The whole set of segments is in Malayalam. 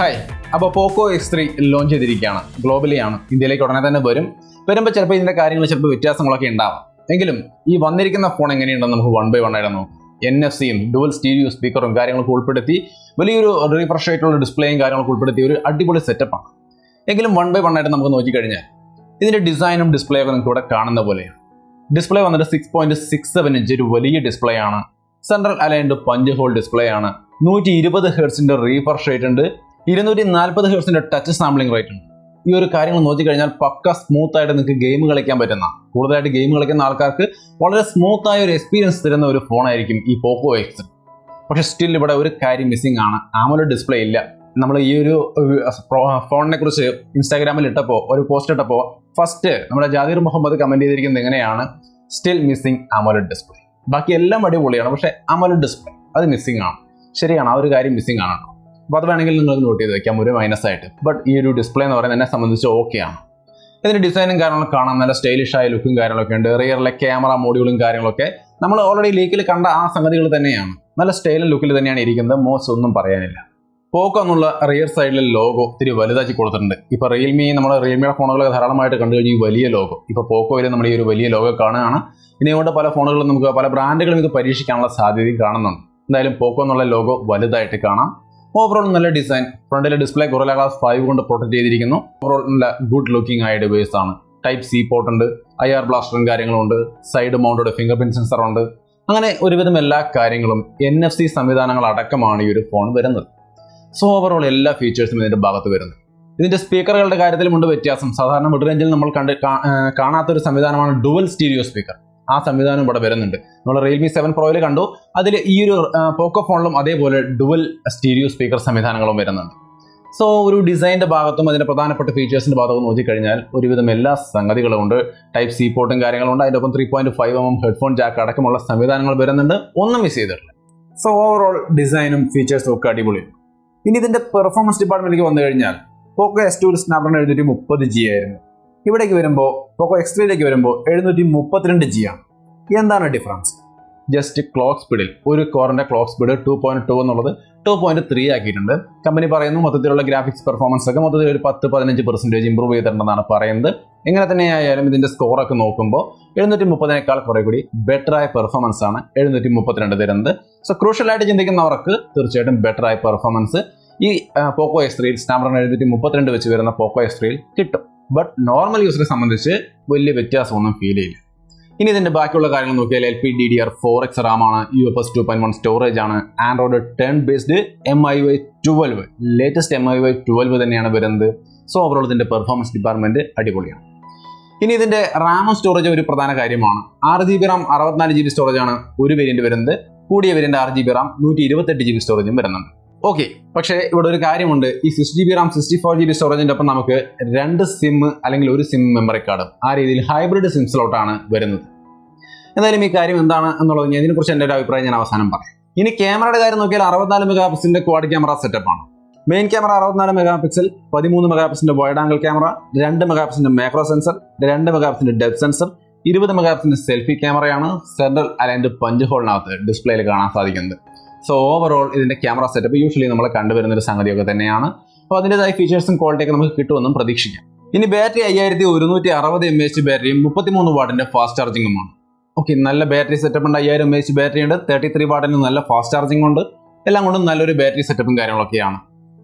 ഹായ്, അപ്പോൾ പോക്കോ X3 ലോഞ്ച് ചെയ്തിരിക്കുകയാണ്. ഗ്ലോബലി ആണ്, ഇന്ത്യയിലേക്ക് ഉടനെ തന്നെ വരുമ്പോൾ ചിലപ്പോൾ ഇതിൻ്റെ കാര്യങ്ങൾ ചിലപ്പോൾ വ്യത്യാസങ്ങളൊക്കെ ഉണ്ടാവും. എങ്കിലും ഈ വന്നിരിക്കുന്ന ഫോൺ എങ്ങനെയുണ്ടെന്ന് നമുക്ക് വൺ ബൈ വൺ ആയിരുന്നു NFC-യും ഡുവൽ സ്റ്റീരിയോ സ്പീക്കറും കാര്യങ്ങളൊക്കെ ഉൾപ്പെടുത്തി വലിയൊരു റീഫ്രഷ് ആയിട്ടുള്ള ഡിസ്പ്ലേയും കാര്യങ്ങളൊക്കെ ഉൾപ്പെടുത്തി ഒരു അടിപൊളി സെറ്റപ്പാണ്. എങ്കിലും വൺ ബൈ വൺ ആയിട്ട് നമുക്ക് നോക്കിക്കഴിഞ്ഞാൽ ഇതിൻ്റെ ഡിസൈനും ഡിസ്പ്ലേ ഒക്കെ നിങ്ങൾക്ക് ഇവിടെ കാണുന്ന പോലെയാണ്. ഡിസ്പ്ലേ വന്നിട്ട് 6.67 ഇഞ്ച് ഒരു വലിയ ഡിസ്പ്ലേ ആണ്. Central aligned punch whole display ആണ്. 120 ഹെർട്സിന്റെ റീഫ്രഷ് റേറ്റ് ഉണ്ട്. 240 ഹെർട്സിന്റെ ടച്ച് സാമ്പിളിംഗ് റേറ്റ് ഉണ്ട്. ഈ ഒരു കാര്യങ്ങൾ നോക്കിക്കഴിഞ്ഞാൽ പക്ക സ്മൂത്ത് ആയിട്ട് നിങ്ങൾക്ക് ഗെയിം കളിക്കാൻ പറ്റുന്ന, കൂടുതലായിട്ട് ഗെയിം കളിക്കുന്ന ആൾക്കാർക്ക് വളരെ സ്മൂത്ത് ആയ ഒരു എക്സ്പീരിയൻസ് തരുന്ന ഒരു ഫോണായിരിക്കും ഈ പോക്കോ X3. പക്ഷെ സ്റ്റിൽ ഇവിടെ ഒരു കാര്യം മിസ്സിംഗ് ആണ്. AMOLED ഡിസ്പ്ലേ ഇല്ല. നമ്മൾ ഈ ഒരു ഫോണിനെ കുറിച്ച് ഇൻസ്റ്റാഗ്രാമിൽ ഇട്ടപ്പോൾ ഒരു പോസ്റ്റ് ഇട്ടപ്പോൾ ഫസ്റ്റ് നമ്മുടെ ജാദിർ മുഹമ്മദ് കമന്റ് ചെയ്തിരിക്കുന്നത് എങ്ങനെയാണ്, സ്റ്റിൽ മിസ്സിംഗ് AMOLED ഡിസ്പ്ലേ. ബാക്കി എല്ലാം അടിപൊളിയാണ്, പക്ഷേ AMOLED ഡിസ്പ്ലേ അത് മിസ്സിംഗ് ആണ്. ശരിയാണ്, ആ ഒരു കാര്യം മിസ്സിംഗ് ആണ്. അപ്പോൾ അത് വേണമെങ്കിൽ നിങ്ങൾക്ക് നോട്ട് ചെയ്ത് വെക്കാം ഒരു മൈനസ് ആയിട്ട്. ബട്ട് ഈ ഒരു ഡിസ്പ്ലേ എന്ന് പറയുന്നത് എന്നെ സംബന്ധിച്ച് ഓക്കെയാണ്. ഇതിൻ്റെ ഡിസൈനും കാര്യങ്ങളൊക്കെ കാണാൻ നല്ല സ്റ്റൈലിഷ് ആയ ലുക്കും കാര്യങ്ങളൊക്കെ ഉണ്ട്. റിയറിലെ ക്യാമറ മോഡ്യൂളും കാര്യങ്ങളൊക്കെ നമ്മൾ ഓൾറെഡി ലീക്കിൽ കണ്ട ആ സംഗതികൾ തന്നെയാണ്. നല്ല സ്റ്റൈലും ലുക്കിൽ തന്നെയാണ് ഇരിക്കുന്നത്. മോശം ഒന്നും പറയാനില്ല. പോക്കോ എന്നുള്ള റിയർ സൈഡിലെ ലോഗോ ഇത്തിരി വലുതാക്കി കൊടുത്തിട്ടുണ്ട്. ഇപ്പോൾ റിയൽമിയുടെ ഫോണുകൾ ധാരാളമായിട്ട് കണ്ടു കഴിഞ്ഞാൽ ഈ വലിയ ലോഗോ, ഇപ്പോൾ പോക്കോയിൽ നമ്മൾ ഈ ഒരു വലിയ ലോഗോ കാണുകയാണ്. ഇനിയോട്ട് പല ഫോണുകളും നമുക്ക് പല ബ്രാൻഡുകളും ഇത് പരീക്ഷിക്കാനുള്ള സാധ്യതയും കാണുന്നുണ്ട്. എന്തായാലും പോക്കോ എന്നുള്ള ലോഗോ വലുതായിട്ട് കാണാം. ഓവറോൾ നല്ല ഡിസൈൻ. ഫ്രണ്ടിലെ ഡിസ്പ്ലേ Gorilla Glass 5 കൊണ്ട് പ്രൊട്ടക്ട് ചെയ്തിരിക്കുന്നു. ഓവറോൾ നല്ല ഗുഡ് ലുക്കിംഗ് ആയ ഡിവൈസ് ആണ്. Type-C പോർട്ട് ഉണ്ട്, IR ബ്ലാസ്റ്ററും കാര്യങ്ങളുണ്ട്, side mounted finger print sensor ഉണ്ട്. അങ്ങനെ ഒരുവിധം എല്ലാ കാര്യങ്ങളും NFC സംവിധാനങ്ങൾ അടക്കമാണ് ഈ ഒരു ഫോൺ വരുന്നത്. സോ ഓവറോൾ എല്ലാ ഫീച്ചേഴ്സും ഇതിന്റെ ഭാഗത്ത് വരുന്നത്. ഇതിന്റെ സ്പീക്കറുകളുടെ കാര്യത്തിലുമുണ്ട് വ്യത്യാസം. സാധാരണ മിഡ് റേഞ്ചിൽ നമ്മൾ കാണാത്തൊരു സംവിധാനമാണ് ഡുവൽ സ്റ്റീരിയോ സ്പീക്കർ. ആ സംവിധാനം ഇവിടെ വരുന്നുണ്ട്. നമ്മൾ Realme 7 Proയിൽ കണ്ടു. അതിൽ ഈ ഒരു പോക്കോ ഫോണിലും അതേപോലെ ഡുവൽ സ്റ്റീരിയോ സ്പീക്കർ സംവിധാനങ്ങളും വരുന്നുണ്ട്. സോ ഒരു ഡിസൈൻ്റെ ഭാഗത്തും അതിൻ്റെ പ്രധാനപ്പെട്ട ഫീച്ചേഴ്സിൻ്റെ ഭാഗത്തും നോക്കിക്കഴിഞ്ഞാൽ ഒരുവിധം എല്ലാ സംഗതികളും ഉണ്ട്. Type-C പോർട്ടും കാര്യങ്ങളുണ്ട്. അതിൻ്റെ ഒപ്പം 3.5mm ഹെഡ്ഫോൺ ജാക്ക് അടക്കമുള്ള സംവിധാനങ്ങൾ വരുന്നുണ്ട്. ഒന്നും മിസ് ചെയ്തിട്ടില്ല. സോ ഓവറോൾ ഡിസൈനും ഫീച്ചേഴ്സും ഒക്കെ അടിപൊളിയാണ്. ഇനി ഇതിൻ്റെ പെർഫോമൻസ് ഡിപ്പാർട്ട്മെന്റിലേക്ക് വന്നു കഴിഞ്ഞാൽ പോക്കോ S2 സ്നാപ്ഡ്രാഗൺ 730G ആയിരുന്നു. ഇവിടേക്ക് വരുമ്പോൾ പോക്കോ X3യിലേക്ക് വരുമ്പോൾ 732G ആണ്. എന്താണ് ഡിഫറൻസ്? ജസ്റ്റ് ക്ലോക്ക് സ്പീഡിൽ ഒരു കോറിന്റെ ക്ലോക്ക് സ്പീഡ് 2.2 എന്നുള്ളത് 2.3 ആക്കിയിട്ടുണ്ട്. കമ്പനി പറയുന്നു മൊത്തത്തിലുള്ള ഗ്രാഫിക്സ് പെർഫോമൻസ് ഒക്കെ മൊത്തത്തിൽ ഒരു 10-15% ഇമ്പ്രൂവ് ചെയ്തിട്ടുണ്ടെന്നാണ് പറയുന്നത്. എങ്ങനെ തന്നെയായാലും ഇതിന്റെ സ്കോറൊക്കെ നോക്കുമ്പോൾ 730നേക്കാൾ കുറെ കൂടി ബെറ്റർ ആയ പെർഫോമൻസ് ആണ് 732 തരുന്നത്. സോ ക്രൂഷ്യലായിട്ട് ചിന്തിക്കുന്നവർക്ക് തീർച്ചയായിട്ടും ബെറ്റർ ആയ പെർഫോമൻസ് ഈ പോക്കോ X3യിൽ സ്നാപ്ഡ്രാഗൺ 732 വെച്ച് വരുന്ന പോക്കോ X3യിൽ കിട്ടും. ബട്ട് നോർമൽ യൂസറെ സംബന്ധിച്ച് വലിയ വ്യത്യാസമൊന്നും ഫീൽ ചെയ്യില്ല. ഇനി ഇതിന്റെ ബാക്കിയുള്ള കാര്യങ്ങൾ നോക്കിയാൽ LPDDR4X RAM ആണ്, UFS 2.1 സ്റ്റോറേജ് ആണ്, Android 10 based MIUI 12 latest MIUI 12 തന്നെയാണ് വരുന്നത്. സോ ഓവറോൾ ഇതിന്റെ പെർഫോമൻസ് ഡിപ്പാർട്ട്മെന്റ് അടിപൊളിയാണ്. ഇനി ഇതിന്റെ റാമും സ്റ്റോറേജും ഒരു പ്രധാന കാര്യമാണ്. 6GB RAM 64GB സ്റ്റോറേജ് ആണ് ഒരു വേരിയന്റ് വരുന്നത്. കൂടിയ വേരിയന്റ് 6GB RAM 128GB സ്റ്റോറേജും വരുന്നുണ്ട്. ഓക്കെ, പക്ഷേ ഇവിടെ ഒരു കാര്യമുണ്ട്. ഈ 6GB RAM 64GB സ്റ്റോറേജിന്റെ ഒപ്പം നമുക്ക് 2 സിം അല്ലെങ്കിൽ ഒരു സിം മെമ്മറി കാർഡ്, ആ രീതിയിൽ ഹൈബ്രിഡ് സിം സ്ലോട്ടാണ് വരുന്നത്. എന്തായാലും ഈ കാര്യം എന്താണ് എന്നുള്ളത് ഇതിനെക്കുറിച്ച് എൻ്റെ ഒരു അഭിപ്രായം ഞാൻ അവസാനം പറയാം. ഇനി ക്യാമറയുടെ കാര്യം നോക്കിയാൽ 64 മെഗാപിക്സലിന്റെ ക്വാഡ് ക്യാമറ സെറ്റപ്പാണ്. മെയിൻ ക്യാമറ 64 മെഗാപിക്സൽ, 13 മെഗാപിക്സലിന്റെ വൈഡ് ആംഗിൾ ക്യാമറ, 2 മെഗാപിക്സലിന്റെ മാക്രോ സെൻസർ, 2 മെഗാപിക്സലിന്റെ ഡെപ്ത് സെൻസർ, 20 മെഗാപിക്സലിന്റെ സെൽഫി ക്യാമറയാണ് സെൻട്രൽ അലൈൻഡ് പഞ്ച് ഹോളിനകത്ത് ഡിസ്പ്ലേയിൽ കാണാൻ സാധിക്കുന്നത്. സോ ഓവറോൾ ഇതിന്റെ ക്യാമറ സെറ്റപ്പ് യൂഷ്വലി നമ്മൾ കണ്ടുവരുന്ന ഒരു സംഗതിയൊക്കെ തന്നെയാണ്. അപ്പോൾ അതിൻ്റെതായ ഫീച്ചേഴ്സും ക്വാളിറ്റിയൊക്കെ നമുക്ക് കിട്ടുമെന്നും പ്രതീക്ഷിക്കാം. ഇനി ബാറ്ററി 5160 mAh ബാറ്ററിയും 33 വാട്ടിന്റെ ഫാസ്റ്റ് ചാർജിങ്ങുമാണ്. ഓക്കെ, നല്ല ബാറ്ററി സെറ്റപ്പ് ഉണ്ട്. 5000 mAh ബാറ്ററി ഉണ്ട്, 33 വാട്ടിന് നല്ല ഫാസ്റ്റ് ചാർജിംഗ് ഉണ്ട്. എല്ലാം കൊണ്ടും നല്ലൊരു ബാറ്ററി സെറ്റപ്പും കാര്യങ്ങളൊക്കെയാണ്.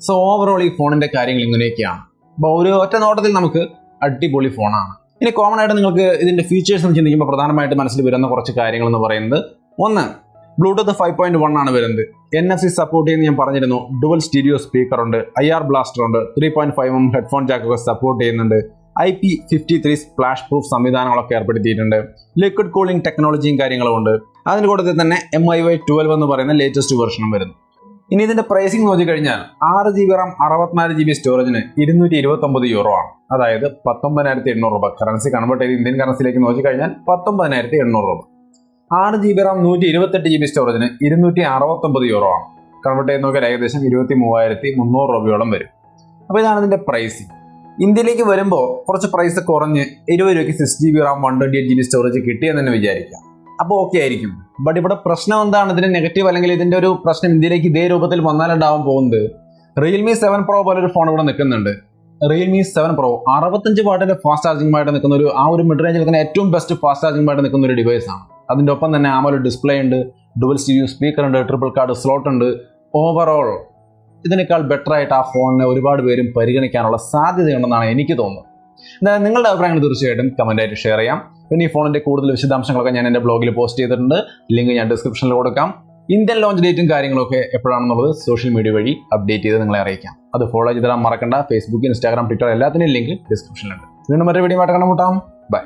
സോ ഓവറോൾ ഈ ഫോണിന്റെ കാര്യങ്ങൾ ഇങ്ങനെയൊക്കെയാണ്. അപ്പോൾ ഒരു ഒറ്റ നോട്ടത്തിൽ നമുക്ക് അടിപൊളി ഫോണാണ്. ഇനി കോമൺ ആയിട്ട് നിങ്ങൾക്ക് ഇതിന്റെ ഫീച്ചേഴ്സ് എന്ന് ചിന്തിക്കുമ്പോൾ പ്രധാനമായിട്ട് മനസ്സിൽ വരുന്ന കുറച്ച് കാര്യങ്ങൾ എന്ന് പറയുന്നത്, ഒന്ന്, ബ്ലൂടൂത്ത് 5.1 ആണ് വരുന്നത്. NFC സപ്പോർട്ട് ചെയ്യുന്ന ഞാൻ പറഞ്ഞിരുന്നു. ഡുവൽ സ്റ്റീരിയോ സ്പീക്കർ ഉണ്ട്, IR ബ്ലാസ്റ്റർ ഉണ്ട്, 3.5mm ഹെഡ്ഫോൺ ജാക്കൊക്കെ സപ്പോർട്ട് ചെയ്യുന്നുണ്ട്. IP53 സ്പ്ലാഷ് പ്രൂഫ് സംവിധാനങ്ങളൊക്കെ ഏർപ്പെടുത്തിയിട്ടുണ്ട്. ലിക്വിഡ് കൂളിംഗ് ടെക്നോളജിയും കാര്യങ്ങളും ഉണ്ട്. അതിന് കൂട്ടത്തിൽ തന്നെ MIUI 12 എന്ന് പറയുന്ന ലേറ്റസ്റ്റ് വെർഷനും വരുന്നു. ഇനി ഇതിന്റെ പ്രൈസിംഗ് നോക്കിക്കഴിഞ്ഞാൽ 6GB RAM 64GB സ്റ്റോറേജിന് €229 ആണ്. അതായത് 19,800 രൂപ. കറൻസി കൺവേർട്ട് ചെയ്ത് ഇന്ത്യൻ കറൻസിയിലേക്ക് നോക്കിക്കഴിഞ്ഞാൽ 19,800 രൂപ. 6GB RAM 128GB സ്റ്റോറേജിന് €269 ആണ്. കൺവേർട്ട് ചെയ്ത് നോക്കിയാൽ ഏകദേശം 23,300 രൂപയോളം വരും. അപ്പോൾ ഇതാണ് ഇതിന്റെ പ്രൈസിങ്. ഇന്ത്യയിലേക്ക് വരുമ്പോൾ കുറച്ച് പ്രൈസ് കുറഞ്ഞ് 20 രൂപയ്ക്ക് 6GB RAM 128GB സ്റ്റോറേജ് കിട്ടിയെന്ന് തന്നെ വിചാരിക്കാം. അപ്പോൾ ഓക്കെ ആയിരിക്കും. ബട്ട് ഇവിടെ പ്രശ്നം എന്താണ്? ഇതിന്റെ നെഗറ്റീവ് അല്ലെങ്കിൽ ഇതിന്റെ ഒരു പ്രശ്നം ഇന്ത്യയിലേക്ക് ഇതേ രൂപത്തിൽ വന്നാലുണ്ടാവാൻ പോകുന്നത്, റിയൽമി 7 Pro പോലൊരു ഫോൺ ഇവിടെ നിൽക്കുന്നുണ്ട്. റിയൽമി 7 Pro 65 വാട്ടിന്റെ ഫാസ്റ്റ് ചാർജിംഗുമായിട്ട് നിൽക്കുന്ന ആ ഒരു മിഡ് റേഞ്ചിൽ നിൽക്കുന്ന ഏറ്റവും ബെസ്റ്റ് ഫാസ്റ്റ് ചാർജിംഗുമായിട്ട് നിൽക്കുന്ന ഒരു ഡിവൈസ് ആണ്. അതിൻ്റെ ഒപ്പം തന്നെ AMOLED ഡിസ്പ്ലേ ഉണ്ട്, ഡുവൽ സ്റ്റീരിയോ സ്പീക്കർ ഉണ്ട്, ട്രിപ്പിൾ കാർഡ് സ്ലോട്ട് ഉണ്ട്. ഓവറോൾ ഇതിനേക്കാൾ ബെറ്റർ ആയിട്ട് ആ ഫോണിനെ ഒരുപാട് പേരും പരിഗണിക്കാനുള്ള സാധ്യതയുണ്ടെന്നാണ് എനിക്ക് തോന്നുന്നത്. എന്തായാലും നിങ്ങളുടെ അഭിപ്രായങ്ങൾ തീർച്ചയായിട്ടും കമൻ്റായിട്ട് ഷെയർ ചെയ്യാം. പിന്നെ ഈ ഫോണിൻ്റെ കൂടുതൽ വിശദാംശങ്ങളൊക്കെ ഞാൻ എൻ്റെ ബ്ലോഗിൽ പോസ്റ്റ് ചെയ്തിട്ടുണ്ട്. ലിങ്ക് ഞാൻ ഡിസ്ക്രിപ്ഷനിൽ കൊടുക്കാം. ഇന്ത്യൻ ലോഞ്ച് ഡേറ്റും കാര്യങ്ങളൊക്കെ എപ്പോഴാണെന്നുള്ളത് സോഷ്യൽ മീഡിയ വഴി അപ്ഡേറ്റ് ചെയ്ത് നിങ്ങളെ അറിയിക്കാം. അത് ഫോളോ ചെയ്തിടാൻ മറക്കണ്ട. ഫേസ്ബുക്ക്, ഇൻസ്റ്റാഗ്രാം, ട്വിറ്റർ എല്ലാത്തിൻ്റെയും ലിങ്ക് ഡിസ്ക്രിപ്ഷനിലുണ്ട്. വീണ്ടും മറ്റൊരു വീഡിയോ ആയിട്ട് കണ്ടുമുട്ടാം. ബൈ.